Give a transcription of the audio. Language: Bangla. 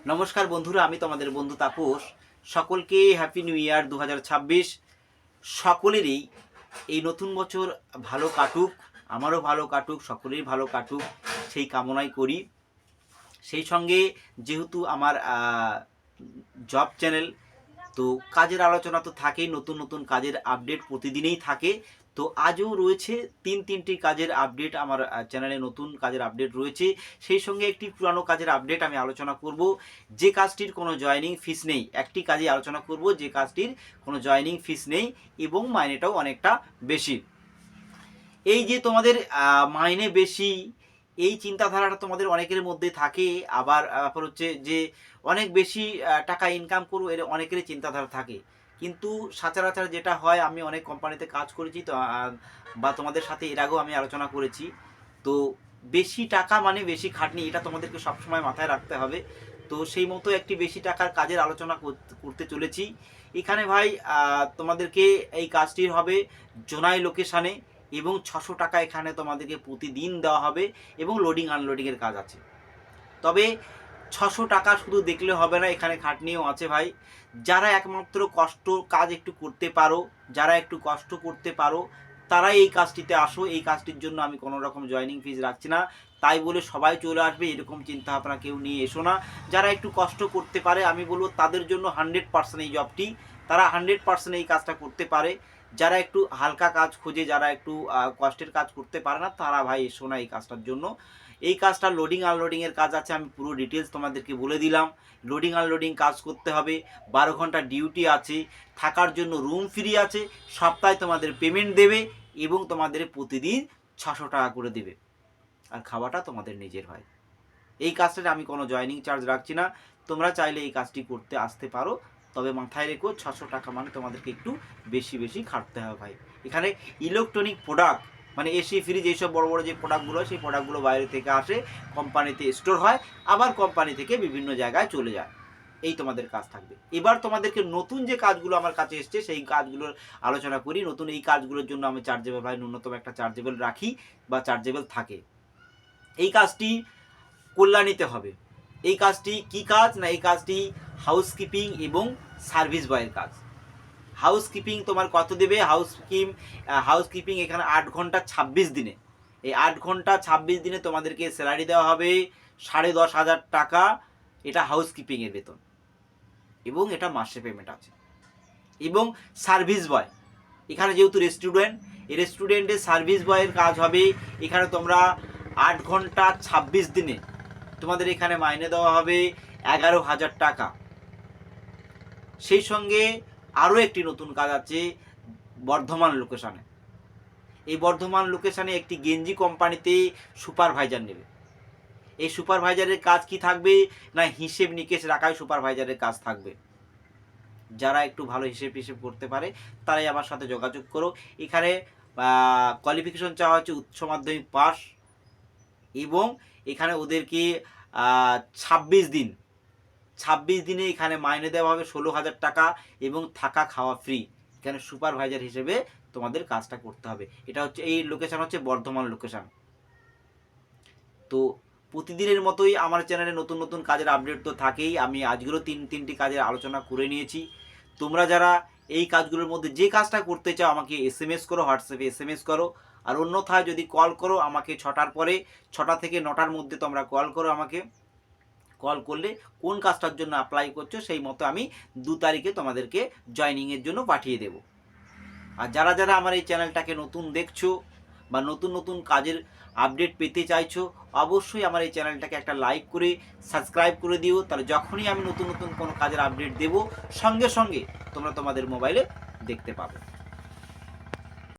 নমস্কার বন্ধুরা, আমি তোমাদের বন্ধু তাপস। সকলকে হ্যাপি নিউ ইয়ার 2026। সকলেরই এই নতুন বছর ভালো কাটুক, আমারও ভালো কাটুক, সকলেরই ভালো কাটুক সেই কামনাই করি। সেই সঙ্গে যেহেতু আমার জব চ্যানেল, তো কাজের আলোচনা তো থাকেই, নতুন নতুন কাজের আপডেট প্রতিদিনই থাকে। তো আজও রয়েছে তিনটি কাজের আপডেট আমার চ্যানেলে, নতুন কাজের আপডেট রয়েছে। সেই সঙ্গে একটি পুরানো কাজের আপডেট আমি আলোচনা করব, যে কাজটির কোনো জয়েনিং ফিস নেই। একটি কাজে আলোচনা করব যে কাজটির কোনো জয়েনিং ফিস নেই এবং মাইনেটাও অনেকটা বেশি। এই যে তোমাদের মাইনে বেশি, এই চিন্তাধারাটা তোমাদের অনেকের মধ্যে থাকে। আবার হচ্ছে যে অনেক বেশি টাকা ইনকাম করবো, এর অনেকেরই চিন্তাধারা থাকে। কিন্তু সচরাচর যেটা হয়, আমি অনেক কোম্পানিতে কাজ করেছি তো, বা তোমাদের সাথে এর আগেও আমি আলোচনা করেছি। তো বেশি টাকা মানে বেশি খাটনি, এটা তোমাদেরকে সবসময় মাথায় রাখতে হবে। তো সেই মতো একটি বেশি টাকার কাজের আলোচনা করতে চলেছি এখানে ভাই। তোমাদেরকে এই কাজটির হবে জোনাই লোকেশানে এবং 600 টাকা এখানে তোমাদেরকে প্রতিদিন দেওয়া হবে এবং লোডিং আনলোডিংয়ের কাজ আছে। তবে 600 টাকা শুধু দেখলে হবে না, এখানে খাটনিও আছে ভাই। যারা একমাত্র কাজ একটু করতে পারো, যারা একটু কষ্ট করতে পারো, তারাই এই কাজটিতে আসো। এই কাজটির জন্য আমি কোনো রকম জয়েনিং ফিস রাখছি না, তাই বলে সবাই চলে আসবে এরকম চিন্তা ভাবনা কেউ নিয়ে এসো না। যারা একটু কষ্ট করতে পারে, আমি বলবো তাদের জন্য 100% এই জবটি, তারা 100% এই কাজটা করতে পারে। যারা একটু হালকা কাজ খোঁজে, যারা একটু কষ্টের কাজ করতে পারে না, তারা ভাই এসো না এই কাজটার জন্য। এই কাজটা লোডিং আনলোডিংয়ের কাজ আছে, আমি পুরো ডিটেলস তোমাদেরকে বলে দিলাম। লোডিং আনলোডিং কাজ করতে হবে, 12 ঘন্টা ডিউটি আছে, থাকার জন্য রুম ফ্রি আছে, সপ্তাহে তোমাদের পেমেন্ট দেবে এবং তোমাদের প্রতিদিন 600 টাকা করে দেবে, আর খাওয়াটা তোমাদের নিজের হয়। এই কাজটাতে আমি কোনো জয়েনিং চার্জ রাখছি না, তোমরা চাইলে এই কাজটি করতে আসতে পারো। তবে মাথায় রেখো 600 টাকা মানে তোমাদেরকে একটু বেশি খাটতে হবে ভাই। এখানে ইলেকট্রনিক প্রোডাক্ট মানে এসি ফ্রিজ, এইসব বড় বড় যে প্রোডাক্টগুলো হয়, সেই প্রোডাক্টগুলো বাইরে থেকে আসে, কোম্পানিতে স্টোর হয়, আবার কোম্পানি থেকে বিভিন্ন জায়গায় চলে যায়। এই তোমাদের কাজ থাকবে। এবার তোমাদেরকে নতুন যে কাজগুলো আমার কাছে এসছে সেই কাজগুলোর আলোচনা করি। নতুন এই কাজগুলোর জন্য আমি চার্জেবল ভাই ন্যূনতম একটা চার্জেবল রাখি বা চার্জেবল থাকে। এই কাজটি কল্যাণীতে হবে। এই কাজটি কি কাজ না, এই কাজটি হাউসকিপিং এবং সার্ভিস বয়ের কাজ। হাউসকিপিং তোমার কত দেবে? হাউসকিপিং এখানে 8 ঘন্টা 26 দিনে, এই 8 ঘন্টা 26 দিনে তোমাদেরকে স্যালারি দেওয়া হবে 10,500 টাকা। এটা হাউসকিপিংয়ের বেতন এবং এটা মাসে পেমেন্ট আছে। এবং সার্ভিস বয়, এখানে যেহেতু রেস্টুরেন্ট, এই রেস্টুরেন্টের সার্ভিস বয়ের কাজ হবে। এখানে তোমরা 8 ঘন্টা 26 দিনে তোমাদের এখানে মাইনে দেওয়া হবে 11,000 টাকা। সেই সঙ্গে আরও একটি নতুন কাজ আছে বর্ধমান লোকেশানে। এই বর্ধমান লোকেশানে একটি গেঞ্জি কোম্পানিতে সুপারভাইজার নেবে। এই সুপারভাইজারের কাজ কি থাকবে না, হিসেব নিকেশ রাখায় সুপারভাইজারের কাজ থাকবে। যারা একটু ভালো হিসেব করতে পারে তারাই আমার সাথে যোগাযোগ করো। এখানে কোয়ালিফিকেশন চাওয়া হচ্ছে উচ্চ মাধ্যমিক পাস, এবং এখানে ওদেরকে 26 দিনে এখানে মাইনে দেওয়া হবে 16,000 টাকা এবং থাকা খাওয়া ফ্রি। এখানে সুপারভাইজার হিসেবে তোমাদের কাজটা করতে হবে। এটা হচ্ছে, এই লোকেশান হচ্ছে বর্ধমান লোকেশান। তো প্রতিদিনের মতোই আমার চ্যানেলে নতুন নতুন কাজের আপডেট তো থাকেই। আমি আজকেরও তিনটি কাজের আলোচনা করে নিয়েছি। তোমরা যারা এই কাজগুলোর মধ্যে যে কাজটা করতে চাও আমাকে SMS করো, হোয়াটসঅ্যাপে SMS করো। আর অন্যথায় যদি কল করো আমাকে 6টার পরে, 6টা থেকে 9টার মধ্যে তোমরা কল করো আমাকে। কল করলে কোন কাজটার জন্য অ্যাপ্লাই করছো সেই মতো আমি 2 তারিখে তোমাদেরকে জয়নিংয়ের জন্য পাঠিয়ে দেব। আর যারা যারা আমার এই চ্যানেলটাকে নতুন দেখছো বা নতুন নতুন কাজের আপডেট পেতে চাইছো, অবশ্যই আমার এই চ্যানেলটাকে একটা লাইক করে সাবস্ক্রাইব করে দিও। তাহলে যখনই আমি নতুন নতুন কোনো কাজের আপডেট দেব, সঙ্গে সঙ্গে তোমরা তোমাদের মোবাইলে দেখতে পাবে।